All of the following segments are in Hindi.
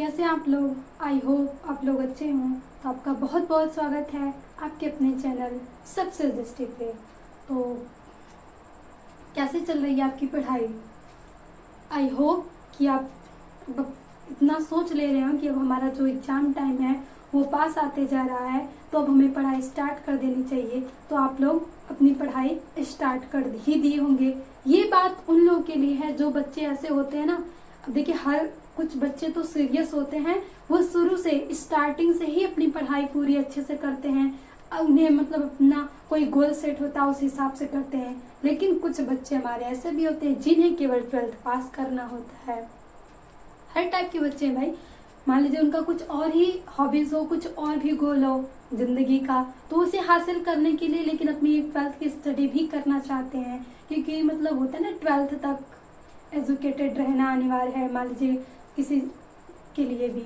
कैसे हैं आप लोग। आई होप आप लोग अच्छे हों। तो आपका बहुत बहुत स्वागत है आपके अपने चैनल सबसे दृष्टि पे। तो कैसे चल रही है आपकी पढ़ाई। आई होप कि आप अब इतना सोच ले रहे हो कि अब हमारा जो एग्ज़ाम टाइम है वो पास आते जा रहा है, तो अब हमें पढ़ाई स्टार्ट कर देनी चाहिए। तो आप लोग अपनी पढ़ाई स्टार्ट कर ही दिए होंगे। ये बात उन लोगों के लिए है जो बच्चे ऐसे होते हैं ना। अब देखिए, हर कुछ बच्चे तो सीरियस होते हैं, वो शुरू से स्टार्टिंग से ही अपनी पढ़ाई पूरी अच्छे से करते हैं। उन्हें मतलब अपना कोई गोल सेट होता है उस हिसाब से करते हैं। लेकिन कुछ बच्चे हमारे ऐसे भी होते हैं जिन्हें केवल 12th पास करना होता है। हर टाइप के बच्चे हैं भाई। मान लीजिए उनका कुछ और ही हॉबीज हो, कुछ और भी गोल हो जिंदगी का, तो उसे हासिल करने के लिए लेकिन अपनी 12th की स्टडी भी करना चाहते हैं। क्योंकि मतलब होता है ना, 12th तक एजुकेटेड रहना अनिवार्य है मान लीजिए किसी के लिए भी।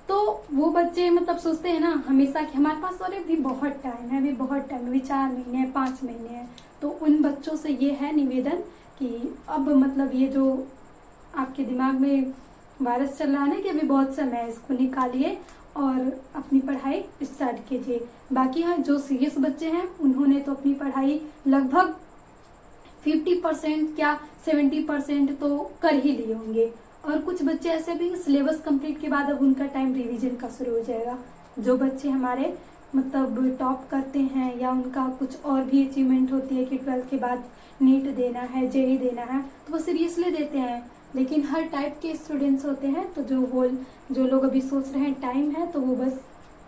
तो वो बच्चे मतलब सोचते हैं ना हमेशा कि हमारे पास और भी बहुत टाइम है, अभी बहुत टाइम, अभी 4 महीने हैं, 5 महीने हैं। तो उन बच्चों से ये है निवेदन कि अब मतलब ये जो आपके दिमाग में वायरस चल रहा है ना कि अभी बहुत समय है, इसको निकालिए और अपनी पढ़ाई स्टार्ट कीजिए। बाकी हाँ, जो सीरियस बच्चे हैं उन्होंने तो अपनी पढ़ाई लगभग 50% क्या 70% तो कर ही लिए होंगे। और कुछ बच्चे ऐसे भी सिलेबस कंप्लीट के बाद अब उनका टाइम रिवीजन का शुरू हो जाएगा। जो बच्चे हमारे मतलब टॉप करते हैं या उनका कुछ और भी अचीवमेंट होती है कि 12th के बाद नीट देना है, जेई देना है, तो वो सीरियसली देते हैं। लेकिन हर टाइप के स्टूडेंट्स होते हैं, तो जो लोग अभी सोच रहे हैं टाइम है, तो वो बस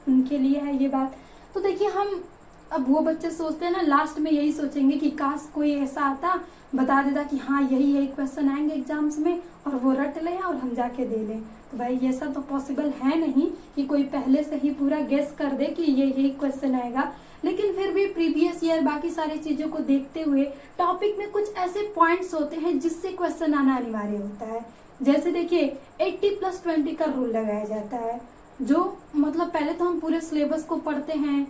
उनके लिए है ये बात। तो देखिए, हम अब वो बच्चे सोचते हैं ना, लास्ट में यही सोचेंगे कि काश कोई ऐसा आता बता देता कि हाँ यही क्वेश्चन आएंगे एग्जाम्स में और वो रट लें और हम जाके दे लें। तो भाई ऐसा तो पॉसिबल है नहीं कि कोई पहले से ही पूरा गेस कर दे कि ये यही क्वेश्चन आएगा। लेकिन फिर भी प्रीवियस ईयर बाकी सारी चीजों को देखते हुए टॉपिक में कुछ ऐसे पॉइंट्स होते हैं जिससे क्वेश्चन आना अनिवार्य होता है। जैसे देखिए, 80+20 का रूल लगाया जाता है। जो मतलब पहले तो हम पूरे सिलेबस को पढ़ते हैं,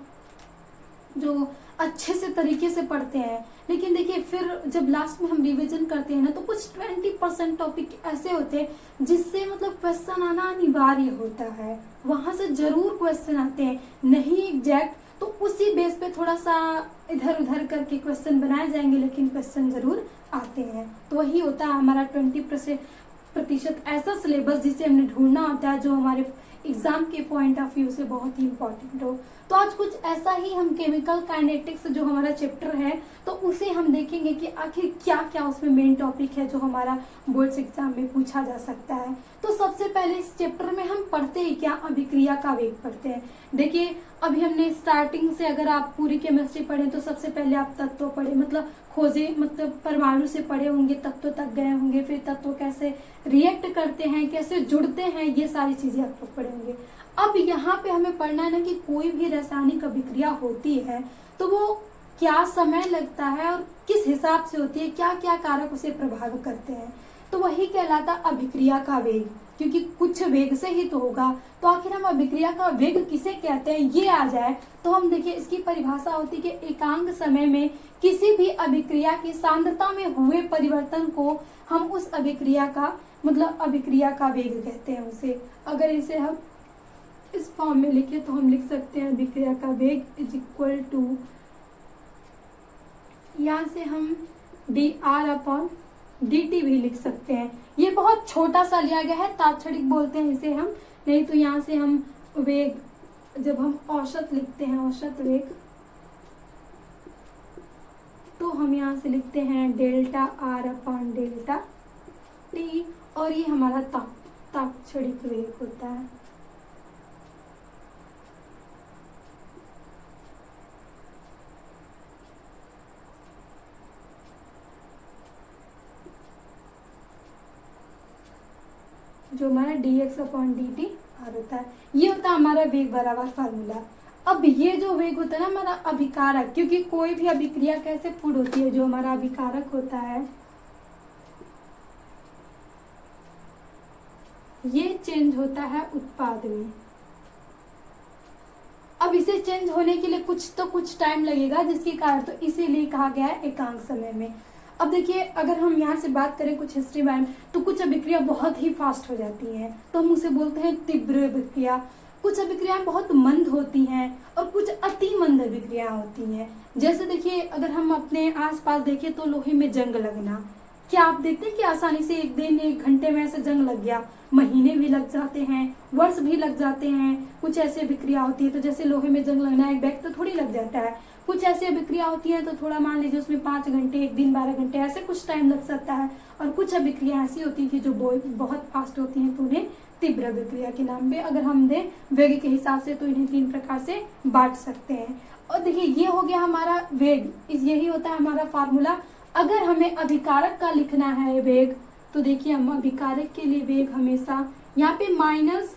जो अच्छे से तरीके से पढ़ते हैं, लेकिन देखिए फिर जब लास्ट में हम रिवीजन करते हैं ना, तो कुछ 20% टॉपिक ऐसे होते हैं जिससे मतलब क्वेश्चन आना अनिवार्य होता है। वहां से जरूर क्वेश्चन आते हैं, नहीं एग्जैक्ट तो उसी बेस पे थोड़ा सा इधर उधर करके क्वेश्चन बनाए जाएंगे, लेकिन क्वेश्चन जरूर आते हैं। तो वही होता है हमारा 20% ऐसा सिलेबस जिसे हमने ढूंढना होता है जो हमारे एग्जाम के पॉइंट ऑफ व्यू से बहुत ही इंपॉर्टेंट हो। तो आज कुछ ऐसा ही हम केमिकल काइनेटिक्स जो हमारा चैप्टर है, तो उसे हम देखेंगे कि आखिर क्या क्या उसमें मेन टॉपिक है जो हमारा बोर्ड्स एग्जाम में पूछा जा सकता है। तो सबसे पहले इस चैप्टर में हम पढ़ते हैं क्या, अभिक्रिया का वेग पढ़ते हैं। देखिए, अभी हमने स्टार्टिंग से अगर आप पूरी केमिस्ट्री पढ़े तो सबसे पहले आप तत्व पढ़े, मतलब खोजे, मतलब परमाणु से पढ़े होंगे, तत्व तक गए होंगे, फिर तत्व कैसे रिएक्ट करते हैं, कैसे जुड़ते हैं, ये सारी चीजें आप लोग पढ़े होंगे। अब यहाँ पे हमें पढ़ना है ना कि कोई भी रासायनिक अभिक्रिया होती है तो वो क्या समय लगता है और किस हिसाब से होती है, क्या क्या कारक उसे प्रभावित करते हैं। तो वही कहलाता अभिक्रिया का वेग, क्योंकि कुछ वेग से ही तो होगा। तो आखिर हम अभिक्रिया का वेग किसे कहते हैं ये आ जाए तो हम देखिए, इसकी परिभाषा होती है कि एकांक समय में किसी भी अभिक्रिया की सांद्रता में हुए परिवर्तन को हम उस अभिक्रिया का मतलब अभिक्रिया का वेग कहते हैं उसे। अगर इसे हम इस फॉर्म में लिखे तो हम लिख सकते हैं अभिक्रिया का वेग इज इक्वल टू, यहाँ से हम dr/dt भी लिख सकते हैं। ये बहुत छोटा सा लिया गया है, तात्क्षणिक बोलते हैं इसे हम, नहीं तो यहाँ से हम वेग, जब हम औसत लिखते हैं औसत वेग, तो हम यहाँ से लिखते हैं ΔR/ΔT, और ये हमारा तात्क्षणिक वेग होता है। जो हमारा dx/dt r होता है, ये होता है हमारा वेग बराबर फार्मूला। अब ये जो वेग होता है ना हमारा अभिकारक, क्योंकि कोई भी अभिक्रिया कैसे फूड होती है, जो हमारा अभिकारक होता है ये चेंज होता है उत्पाद में। अब इसे चेंज होने के लिए कुछ टाइम लगेगा, जिसके कारण तो इसीलिए कहा गया है एकांक समय में। अब देखिए, अगर हम यहाँ से बात करें कुछ हिस्ट्री में, तो कुछ अभिक्रिया बहुत ही फास्ट हो जाती हैं, तो हम उसे बोलते हैं तीव्र अभिक्रिया। कुछ अभिक्रियाएं बहुत मंद होती हैं और कुछ अति मंद अभिक्रिया होती हैं। जैसे देखिए, अगर हम अपने आसपास देखें तो लोहे में जंग लगना, क्या आप देखते हैं कि आसानी से एक दिन एक घंटे में ऐसे जंग लग गया? महीने भी लग जाते हैं, वर्ष भी लग जाते हैं। कुछ ऐसी अभिक्रिया होती है, तो जैसे लोहे में जंग लगना एक बैग तो थोड़ी लग जाता है। कुछ ऐसी अभिक्रिया होती है तो थोड़ा मान लीजिए उसमें 5 घंटे, एक दिन 12 घंटे, ऐसे कुछ टाइम लग सकता है। और कुछ अभिक्रिया ऐसी होती है कि जो बहुत फास्ट होती हैं, तो उन्हें तीव्र अभिक्रिया के नाम पे अगर हम दें वेग के हिसाब से, तो इन्हें 3 प्रकार से बांट सकते हैं। और देखिए, ये हो गया हमारा वेग, यही होता है हमारा फार्मूला। अगर हमें अभिकारक का लिखना है वेग, तो देखिए हम अभिकारक के लिए वेग हमेशा यहाँ पे माइनस,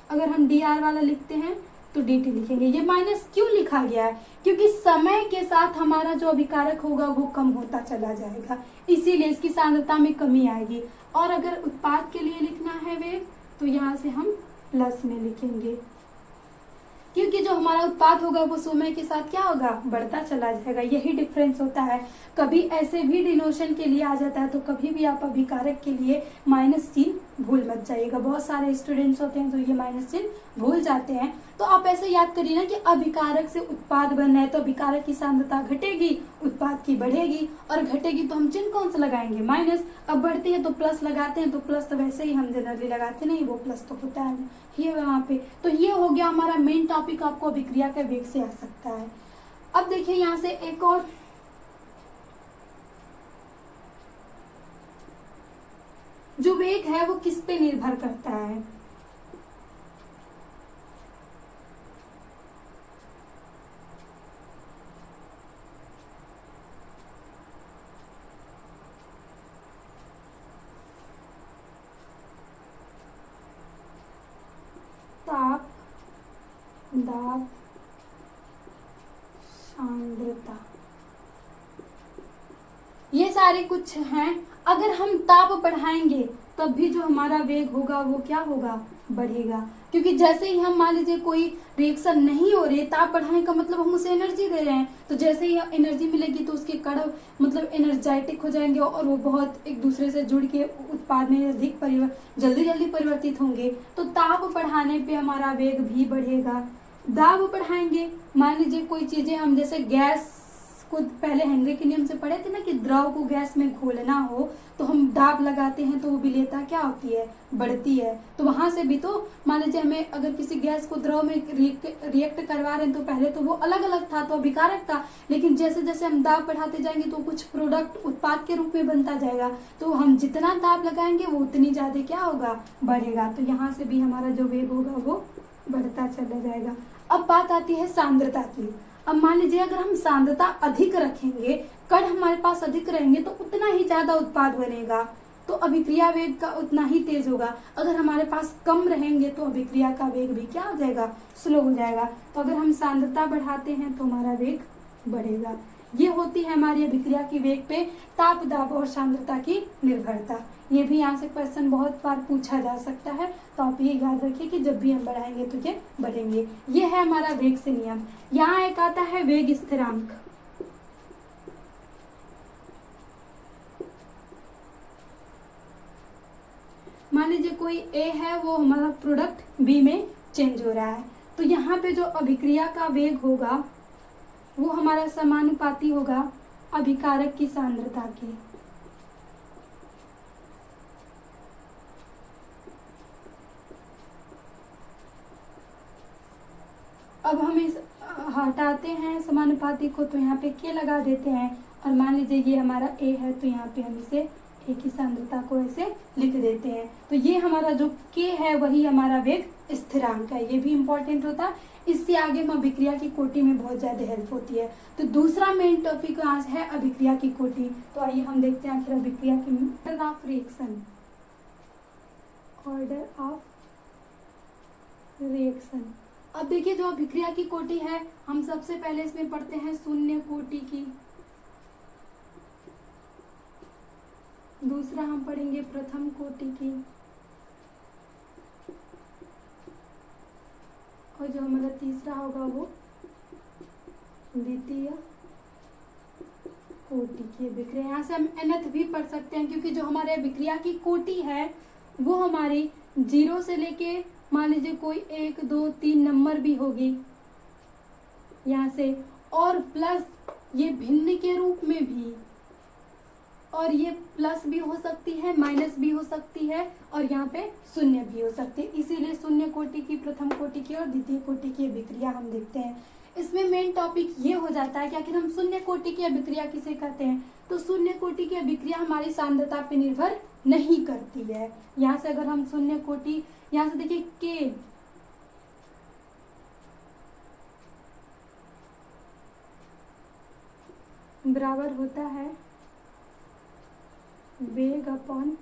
अगर हम डी आर वाला लिखते हैं तो डी टी लिखेंगे। ये माइनस क्यों लिखा गया है? क्योंकि समय के साथ हमारा जो अभिकारक होगा वो कम होता चला जाएगा, इसीलिए इसकी सांद्रता में कमी आएगी। और अगर उत्पाद के लिए लिखना है वेग, तो यहाँ से हम प्लस में लिखेंगे, क्योंकि जो हमारा उत्पाद होगा वो समय के साथ क्या होगा, बढ़ता चला जाएगा। यही डिफरेंस होता है। कभी ऐसे भी डिनोशन के लिए आ जाता है, तो कभी भी आप अभिकारक के लिए माइनस चिन्ह भूल मत जाइएगा। बहुत सारे स्टूडेंट्स होते हैं जो ये माइनस चिन्ह भूल जाते हैं। तो आप ऐसे याद करिए ना कि अभिकारक से उत्पाद बनना है, तो अभिकारक की सांद्रता घटेगी, उत्पाद की बढ़ेगी, और घटेगी तो हम चिन्ह कौन सा लगाएंगे, माइनस। अब बढ़ती है तो प्लस लगाते हैं, तो प्लस तो वैसे ही हम जनरली लगाते नहीं, वो प्लस तो होता है ये वहाँ पे। तो ये हो गया हमारा मेन टॉपिक, आपको अभिक्रिया के वेग से आ सकता है। अब देखिए यहाँ से एक और, जो वेग है वो किस पे निर्भर करता है? ताप, दाब, सांद्रता, ये सारे कुछ हैं। अगर हम ताप बढ़ाएंगे तब भी जो हमारा वेग होगा वो क्या होगा, बढ़ेगा। क्योंकि जैसे ही हम मान लीजिए कोई रिएक्शन नहीं हो रही, ताप बढ़ाने का मतलब हम उसे एनर्जी दे रहे हैं, तो जैसे ही एनर्जी मिलेगी तो उसके कण मतलब एनर्जेटिक हो जाएंगे और वो बहुत एक दूसरे से जुड़ के उत्पाद में अधिक जल्दी जल्दी परिवर्तित होंगे। तो ताप बढ़ाने पे हमारा वेग भी बढ़ेगा। दाब बढ़ाएंगे, मान लीजिए कोई चीजें हम जैसे गैस को पहले हेनरी के नियम से पढ़े थे ना कि द्रव को गैस में घोलना हो तो हम दाब लगाते हैं, तो वो विलेयता क्या होती है, बढ़ती है। तो वहां से भी तो मान लीजिए हमें अगर किसी गैस को द्रव में रिएक्ट करवा रहे हैं, तो पहले तो वो अलग अलग था, तो अभिकारक था, लेकिन जैसे जैसे हम दाब बढ़ाते जाएंगे तो कुछ प्रोडक्ट उत्पाद के रूप में बनता जाएगा। तो हम जितना दाब लगाएंगे वो उतनी ज्यादा क्या होगा, बढ़ेगा। तो यहाँ से भी हमारा जो वेग होगा वो बढ़ता चला जाएगा। अब बात आती है सांद्रता की। अब मान लीजिए अगर हम सांद्रता अधिक रखेंगे, कण हमारे पास अधिक रहेंगे, तो उतना ही ज्यादा उत्पाद बनेगा, तो अभिक्रिया वेग का उतना ही तेज होगा। अगर हमारे पास कम रहेंगे तो अभिक्रिया का वेग भी क्या हो जाएगा, स्लो हो जाएगा। तो अगर हम सांद्रता बढ़ाते हैं तो हमारा वेग बढ़ेगा। ये होती है हमारी अभिक्रिया की वेग पे ताप, दाब और सांद्रता की निर्भरता। ये भी यहाँ से क्वेश्चन बहुत बार पूछा जा सकता है, तो आप ये याद रखिए कि जब भी हम बढ़ाएंगे तो ये बढ़ेंगे। ये है हमारा वेग से नियम। यहाँ एक आता है वेग स्थिरांक। मान लीजिए कोई ए है, वो हमारा प्रोडक्ट बी में चेंज हो रहा है, तो यहाँ पे जो अभिक्रिया का वेग होगा वो हमारा समानुपाती होगा अभिकारक की सांद्रता की। अब हम इस हटाते हैं समानुपाती को, तो यहाँ पे के लगा देते हैं, और मान लीजिए ये हमारा ए है, तो यहाँ पे हम इसे ए की सांद्रता को ऐसे लिख देते हैं। तो ये हमारा जो के है वही हमारा वेग स्थिरांक है। ये भी इंपॉर्टेंट होता है, इससे आगे हम अभिक्रिया की कोटि में बहुत ज्यादा हेल्प होती है। तो दूसरा मेन टॉपिक आज है अभिक्रिया की कोटि। तो आइए हम देखते हैं आखिर अभिक्रिया की order of reaction. Order of reaction. अब देखिए जो अभिक्रिया की कोटि है, हम सबसे पहले इसमें पढ़ते हैं शून्य कोटि की, दूसरा हम पढ़ेंगे प्रथम कोटि की, और जो हमारा तीसरा होगा वो द्वितीय कोटि की अभिक्रिया, यहाँ से हम nth भी पढ़ सकते हैं क्योंकि जो हमारे अभिक्रिया की कोटि है वो हमारी 0 से लेके मान लीजिए कोई 1 2 3 नंबर भी होगी यहाँ से, और प्लस ये भिन्न के रूप में भी, और ये प्लस भी हो सकती है माइनस भी हो सकती है और यहाँ पे शून्य भी हो सकती है। इसीलिए शून्य कोटि की, प्रथम कोटि की और द्वितीय कोटि की अभिक्रिया हम देखते हैं। इसमें मेन टॉपिक ये हो जाता है कि आखिर हम शून्य कोटि की अभिक्रिया किसे कहते हैं। तो शून्य कोटि की अभिक्रिया हमारी सांद्रता पे निर्भर नहीं करती है। यहाँ से अगर हम शून्य कोटि, यहाँ से देखिए के बराबर होता है वेग अपॉन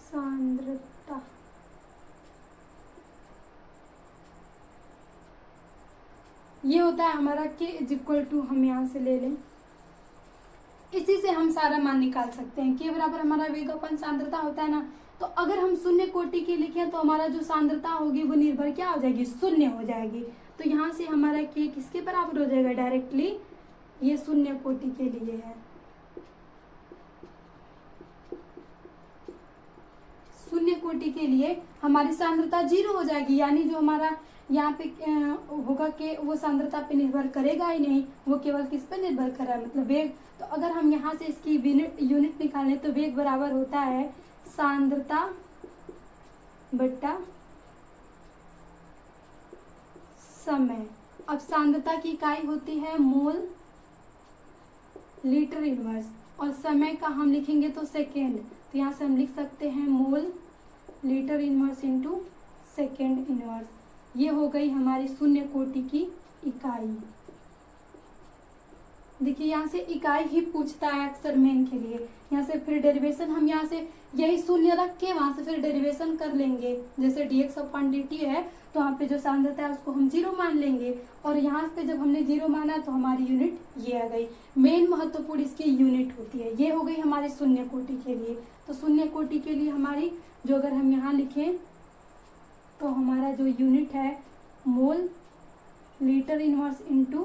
सांद्रता। ये होता है हमारा k इज इक्वल टू, हम यहाँ से ले लें, इसी से हम सारा मान निकाल सकते हैं। k बराबर हमारा वेग अपन सांद्रता होता है ना, तो अगर हम शून्य कोटि की लिखें तो हमारा जो सांद्रता होगी वो निर्भर क्या हो जाएगी, शून्य हो जाएगी। तो यहाँ से हमारा k किसके बराबर हो जाएगा, डायरेक्टली ये शून्य कोटि के लिए है। शून्य कोटि के लिए हमारी सांद्रता 0 हो जाएगी, यानी जो हमारा यहाँ पे होगा कि वो सांद्रता पे निर्भर करेगा ही नहीं, वो केवल किस पे निर्भर कर रहा है, मतलब वेग। तो अगर हम यहाँ से इसकी यूनिट निकालें तो वेग बराबर होता है सांद्रता बट्टा समय। अब सांद्रता की इकाई होती है मोल लीटर इनवर्स, और समय का हम लिखेंगे तो सेकेंड। तो यहाँ से हम लिख सकते हैं mole litre inverse into second inverse. ये हो गई हमारी शून्य कोटि की इकाई। देखिए यहाँ से इकाई ही पूछता है अक्सर मेन के लिए। यहाँ से फिर डेरिवेशन हम यहाँ से यही शून्य रख के वहां से फिर डेरिवेशन कर लेंगे। जैसे dx अपॉन dt है तो वहाँ पे जो सांद्रता है उसको हम 0 मान लेंगे, और यहाँ पे जब हमने 0 माना तो हमारी यूनिट ये आ गई। मेन महत्वपूर्ण इसकी यूनिट होती है। ये हो गई हमारी शून्य कोटि के लिए। तो शून्य कोटि के लिए हमारी जो अगर हम यहाँ लिखें तो हमारा जो यूनिट है mole litre inverse into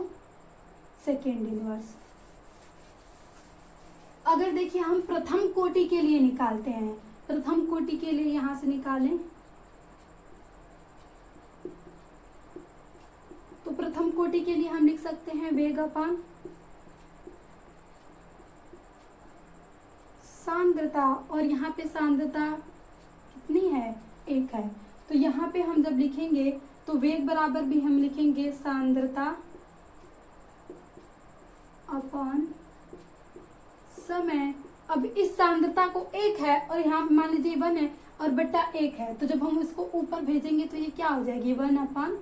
second inverse. अगर देखिए हम प्रथम कोटि के लिए निकालते हैं, प्रथम कोटि के लिए यहां से निकालें तो प्रथम कोटि के लिए हम लिख सकते हैं वेग अपान सांद्रता, और यहाँ पे सांद्रता कितनी है, 1 है। तो यहाँ पे हम जब लिखेंगे तो वेग बराबर भी हम लिखेंगे सांद्रता अपॉन समय। अब इस सांद्रता को 1 है और यहाँ पे मान लीजिए 1 है और बट्टा 1 है, तो जब हम इसको ऊपर भेजेंगे तो ये क्या हो जाएगी, 1 अपॉन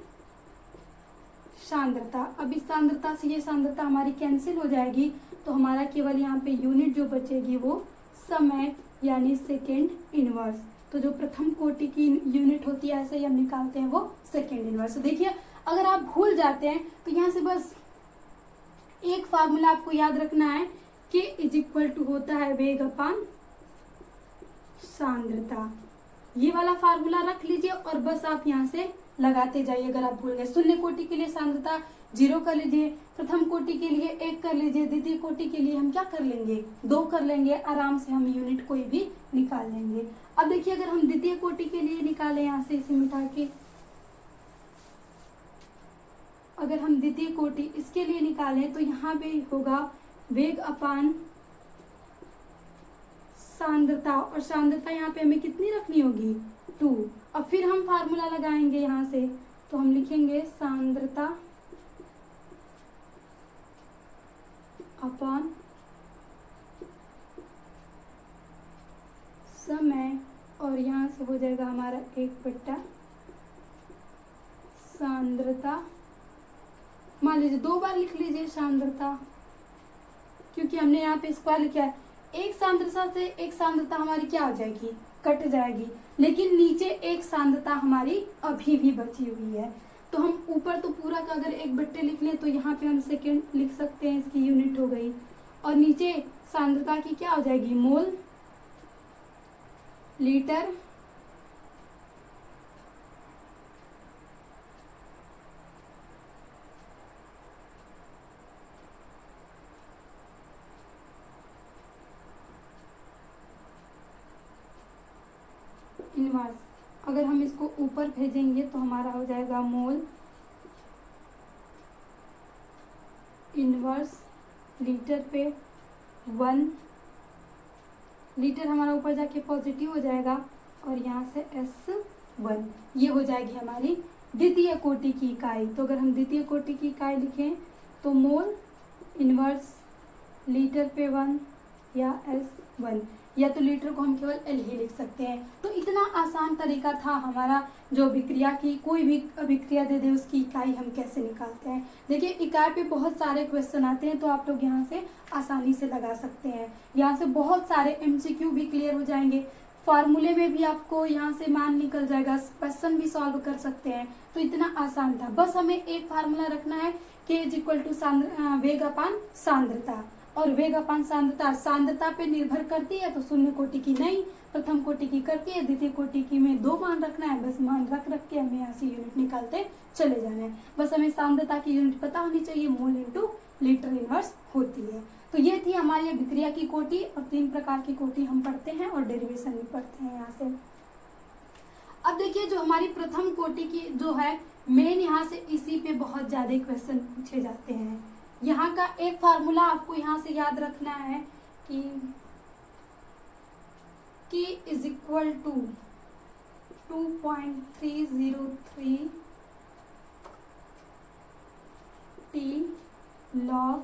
सांद्रता। अब इस सांद्रता से ये सांद्रता हमारी कैंसिल हो जाएगी, तो हमारा केवल यहाँ पे यूनिट जो बचेगी वो समय यानी सेकेंड इनवर्स। तो जो प्रथम कोटि की यूनिट होती है ऐसे ही हम निकालते हैं वो सेकेंड इनवर्स। तो देखिए अगर आप भूल जाते हैं तो यहाँ से बस एक फार्मूला आपको याद रखना है, k इज इक्वल टू होता है वेग अपान सांद्रता। ये वाला फार्मूला रख लीजिए और बस आप यहाँ से लगाते जाइए अगर आप भूल गए। शून्य कोटि के लिए सांद्रता 0 कर लीजिए, प्रथम कोटि के लिए 1 कर लीजिए, द्वितीय कोटि के लिए हम क्या कर लेंगे, 2 कर लेंगे। आराम से हम यूनिट कोई भी निकाल लेंगे। अब देखिए अगर हम द्वितीय कोटि के लिए निकालें, यहाँ से इसे मिटा के अगर हम द्वितीय कोटि इसके लिए निकालें तो यहाँ पे होगा वेग अपान सांद्रता, और सांद्रता यहाँ पे हमें कितनी रखनी होगी, 2। अब फिर हम फार्मूला लगाएंगे यहाँ से, तो हम लिखेंगे सांद्रता अपॉन समय, और यहाँ से हो जाएगा हमारा 1 बट्टा सांद्रता। मान लीजिए 2 बार लिख लीजिए सांद्रता, क्योंकि हमने यहाँ पे स्क्वायर लिखा है। एक सांद्रता से एक सांद्रता हमारी क्या हो जाएगी, कट जाएगी, लेकिन नीचे एक सांद्रता हमारी अभी भी बची हुई है। तो हम ऊपर तो पूरा का अगर 1 बट्टे लिख लें तो यहाँ पे हम सेकेंड लिख सकते हैं, इसकी यूनिट हो गई। और नीचे सांद्रता की क्या हो जाएगी, मोल लीटर इनवर्स। अगर हम इसको ऊपर भेजेंगे तो हमारा हो जाएगा मोल इनवर्स लीटर पे 1। लीटर हमारा ऊपर जाके पॉजिटिव हो जाएगा और यहाँ से S1 ये हो जाएगी हमारी द्वितीय कोटि की इकाई। तो अगर हम द्वितीय कोटि की इकाई लिखें तो मोल इनवर्स लीटर पे 1 या S1, या तो लीटर को हम केवल L ही लिख सकते हैं। तो इतना आसान तरीका था हमारा जो अभिक्रिया की, कोई भी अभिक्रिया दे दे उसकी इकाई हम कैसे निकालते हैं। देखिए इकाई पे बहुत सारे क्वेश्चन आते हैं तो आप लोग यहाँ से आसानी से लगा सकते हैं। यहाँ से बहुत सारे MCQ भी क्लियर हो जाएंगे, फार्मूले में भी आपको यहाँ से मान निकल जाएगा, क्वेश्चन भी सॉल्व कर सकते हैं। तो इतना आसान था, बस हमें एक फार्मूला रखना है K = वेग अपान सांद्रता। और वेग अपान सांद्रता सांद्रता पे निर्भर करती है तो शून्य कोटि की नहीं, प्रथम कोटि की करती है, द्वितीय कोटि की में 2 मान रखना है। बस मान रख के हमें यहाँ से यूनिट निकालते चले जाना है। बस हमें सांद्रता की यूनिट पता होनी चाहिए, मोल इंटू लीटर इनवर्स होती है। तो ये थी हमारी अभिक्रिया की कोटि, और 3 प्रकार की कोटि हम पढ़ते हैं और डेरिवेशन भी पढ़ते हैं यहाँ से। अब देखिए जो हमारी प्रथम कोटि की जो है मेन, यहाँ से इसी पे बहुत ज्यादा क्वेश्चन पूछे जाते हैं। यहाँ का एक फार्मूला आपको यहाँ से याद रखना है कि K = 2.303 T log,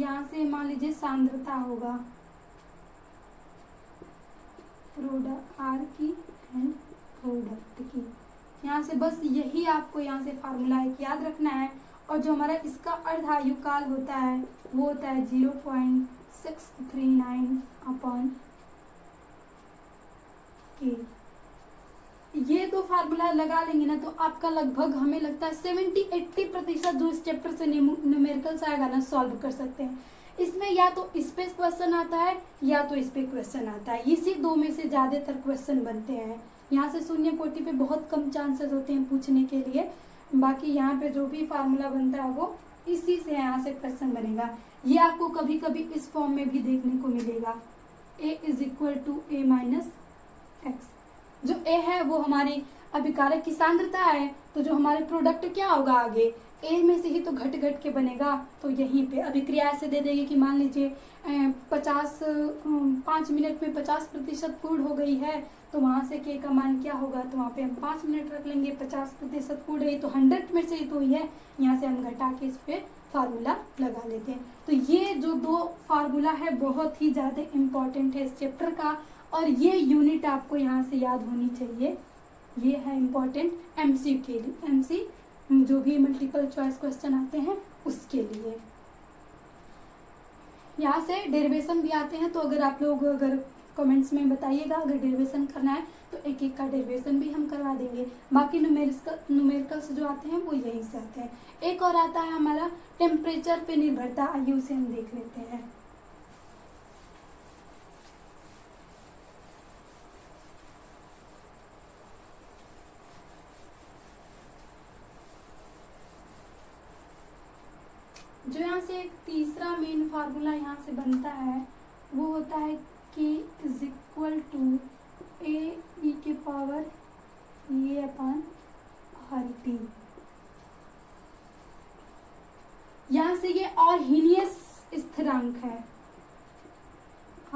यहाँ से मान लीजिए सांद्रता होगा प्रोडक्ट R की एंड प्रोडक्ट की। यहाँ से बस यही आपको यहाँ से फार्मूला एक याद रखना है। और जो हमारा इसका अर्धायु काल होता है वो होता है 0.639/K। ये तो फार्मूला लगा लेंगे ना तो आपका लगभग हमें लगता है 70-80% जो इस चैप्टर से न्यूमेरिकल्स आएगा ना सॉल्व कर सकते हैं। इसमें या तो इस पे क्वेश्चन आता है या तो इस पे क्वेश्चन आता है, इसी 2 में से ज्यादातर क्वेश्चन बनते हैं। यहाँ से शून्य कोटि पे बहुत कम चांसेस होते हैं पूछने के लिए, बाकी यहाँ पे जो भी फार्मूला बनता है वो इसी से यहाँ से क्वेश्चन बनेगा। ये आपको कभी कभी इस फॉर्म में भी देखने को मिलेगा, A = A - X। जो A है वो हमारी अभिकारक की सांद्रता है, तो जो हमारे प्रोडक्ट क्या होगा आगे A में से ही तो घट घट के बनेगा। तो यहीं पे अभिक्रिया ऐसे दे देगी कि मान लीजिए 5 मिनट में 50% पूर्ण हो गई है, तो वहां से K का मान क्या होगा, तो वहां पे हम 5 मिनट रख लेंगे। 50% पूर्ण है तो 100 में से ही तो ही है, यहाँ से हम घटा के इस पे फार्मूला लगा लेते हैं। तो ये जो 2 फार्मूला है बहुत ही ज्यादा इम्पोर्टेंट है इस चैप्टर का, और ये यूनिट आपको यहाँ से याद होनी चाहिए। ये है इम्पोर्टेंट MCQ के लिए, MC जो भी मल्टीपल चॉइस क्वेश्चन आते हैं उसके लिए। यहाँ से डेरिवेशन भी आते हैं, तो अगर आप लोग अगर कमेंट्स में बताइएगा अगर डेरिवेशन करना है तो एक एक का डेरिवेशन भी हम करवा देंगे। बाकी न्यूमेरिकल्स जो आते हैं वो यहीं से आते हैं। एक और आता है हमारा टेम्परेचर पे निर्भरता, आइए उसे हम देख लेते हैं। जो यहाँ से एक तीसरा मेन फार्मूला यहाँ से बनता है वो होता है K = AE/RT। यहाँ से ये आर्हीनियस स्थिरांक है,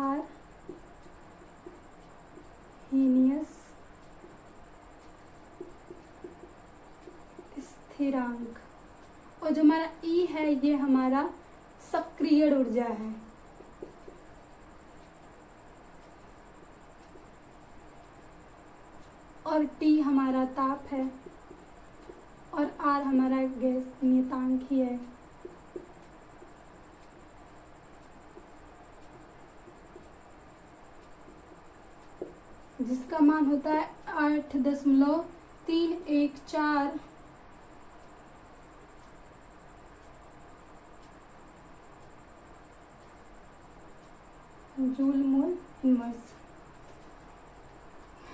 आर्हीनियस स्थिरांक। और जो हमारा E है ये हमारा सक्रिय ऊर्जा है, और T हमारा ताप है, और R हमारा गैस नियतांक ही है। जिसका मान होता है 8.314 inverse,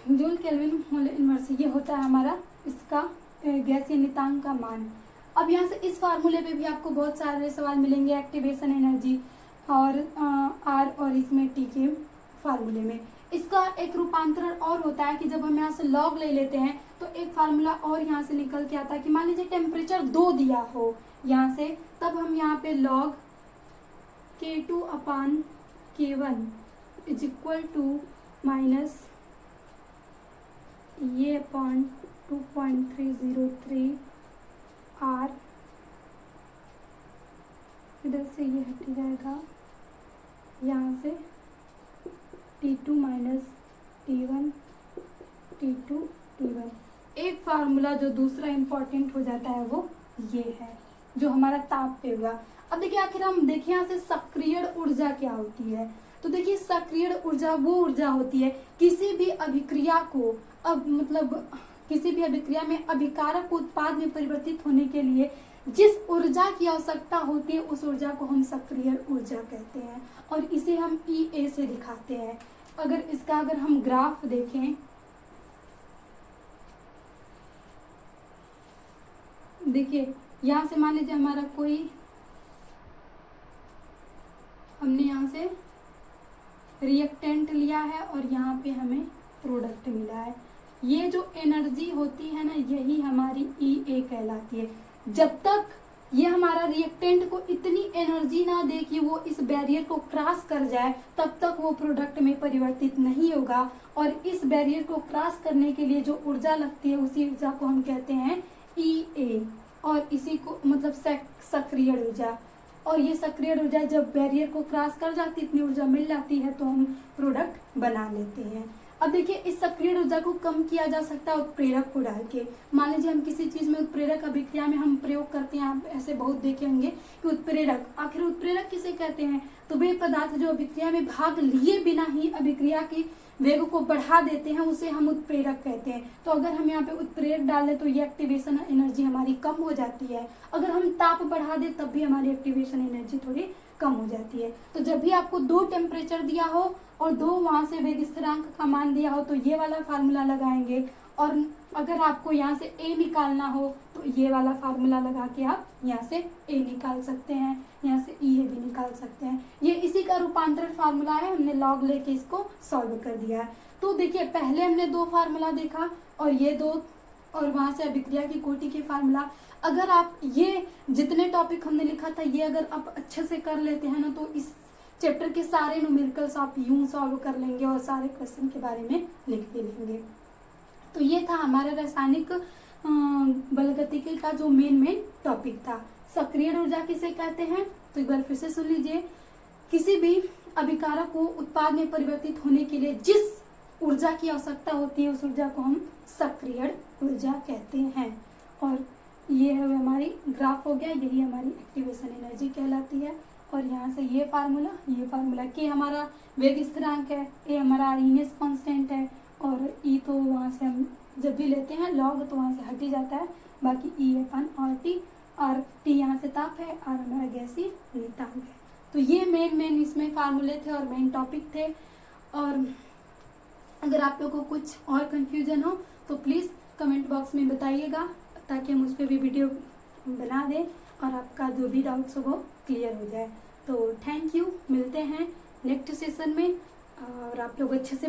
joule kelvin mole inverse, ये होता है हमारा इसका गैसीय नियतांक का मान। अब यहाँ से इस फार्मूले पे भी आपको बहुत सारे सवाल मिलेंगे एक्टिवेशन एनर्जी और आर और इसमें टी के फार्मूले में। इसका एक रूपांतरण और होता है कि जब हम यहाँ से लॉग ले लेते हैं तो एक फार्मूला और यहाँ से निकल के आता है कि मान लीजिए टेम्परेचर 2 दिया हो यहाँ से, तब हम यहाँ पे log K2 upon K1 is equal to minus ये अपॉन 2.303 आर, इधर से ये हट जाएगा, यहाँ से T2 minus T1 T2 T1। एक फार्मूला जो दूसरा इम्पोर्टेंट हो जाता है वो ये है जो हमारा ताप पे हुआ। अब देखिए आखिर हम देखें यहाँ से सक्रिय ऊर्जा क्या होती है, तो देखिए सक्रिय ऊर्जा वो ऊर्जा होती है किसी भी अभिक्रिया को, अब मतलब किसी भी अभिक्रिया में अभिकारक उत्पाद में परिवर्तित होने के लिए जिस ऊर्जा की आवश्यकता होती है उस ऊर्जा को हम सक्रिय ऊर्जा कहते हैं और इसे हम EA से दिखाते हैं। अगर हम ग्राफ देखें, देखिए यहाँ से मान लीजिए हमारा हमने यहाँ से रिएक्टेंट लिया है और यहाँ पे हमें प्रोडक्ट मिला है। ये जो एनर्जी होती है ना, यही हमारी EA कहलाती है। जब तक ये हमारा रिएक्टेंट को इतनी एनर्जी ना दे कि वो इस बैरियर को क्रॉस कर जाए, तब तक वो प्रोडक्ट में परिवर्तित नहीं होगा। और इस बैरियर को क्रॉस करने के लिए जो ऊर्जा लगती है उसी ऊर्जा को हम कहते हैं EA, और इसी को मतलब सक्रिय ऊर्जा। और ये सक्रिय ऊर्जा जब बैरियर को क्रॉस कर जाती, इतनी ऊर्जा मिल जाती है तो हम प्रोडक्ट बना लेते हैं। अब देखिए इस सक्रिय ऊर्जा को कम किया जा सकता है उत्प्रेरक को डाल के। मान लीजिए हम किसी चीज में उत्प्रेरक अभिक्रिया में हम प्रयोग करते हैं, आप ऐसे बहुत देखे होंगे कि उत्प्रेरक, आखिर उत्प्रेरक किसे कहते हैं, तो वे पदार्थ जो अभिक्रिया में भाग लिए बिना ही अभिक्रिया की वेग को बढ़ा देते हैं उसे हम उत्प्रेरक कहते हैं। तो अगर हम यहाँ पे उत्प्रेरक डाल दें तो ये एक्टिवेशन एनर्जी हमारी कम हो जाती है। अगर हम ताप बढ़ा दें तब भी हमारी एक्टिवेशन एनर्जी थोड़ी कम हो जाती है। तो जब भी आपको 2 टेम्परेचर दिया हो और 2 वहां से वेग स्थिरांक का मान दिया हो तो ये वाला फार्मूला लगाएंगे, और अगर आपको यहाँ से A निकालना हो तो ये वाला फार्मूला लगा के आप यहाँ से A निकाल सकते हैं, यहाँ से EA भी निकाल सकते हैं। ये इसी का रूपांतरण फार्मूला है, हमने लॉग लेके इसको सॉल्व कर दिया है। तो देखिए पहले हमने 2 फार्मूला देखा और ये 2, और वहां से अभिक्रिया की कोटि के फार्मूला। अगर आप ये जितने टॉपिक हमने लिखा था ये अगर आप अच्छे से कर लेते हैं ना तो इस चैप्टर के सारे न्यूमेरिकल्स आप यूं सॉल्व कर लेंगे और सारे क्वेश्चन के बारे में लिख भी लेंगे। तो ये था हमारा रासायनिक बलगतिकी का जो मेन टॉपिक था। सक्रिय ऊर्जा किसे कहते हैं, तो एक बार फिर से सुन लीजिए। किसी भी अभिकारक को उत्पाद में परिवर्तित होने के लिए जिस ऊर्जा की आवश्यकता होती है उस ऊर्जा को हम सक्रिय ऊर्जा कहते हैं। और ये है हमारी ग्राफ हो गया, यही हमारी एक्टिवेशन एनर्जी कहलाती है। और यहाँ से ये फार्मूला के हमारा वेग स्थिरांक है, ए हमारा आर्हीनियस कांस्टेंट है, और ई तो वहाँ से हम जब भी लेते हैं लॉग तो वहाँ से हट ही जाता है, बाकी ई अपन और टी यहाँ से ताप है, आर हमारा गैसीय नियतांक है। तो ये मेन इसमें फार्मूले थे और मेन टॉपिक थे। और अगर आप लोगों को कुछ और कंफ्यूजन हो तो प्लीज़ कमेंट बॉक्स में बताइएगा ताकि हम उस पर भी वीडियो बना दें और आपका जो भी डाउट्स हो वो क्लियर हो जाए। तो थैंक यू, मिलते हैं नेक्स्ट सेशन में और आप लोग अच्छे से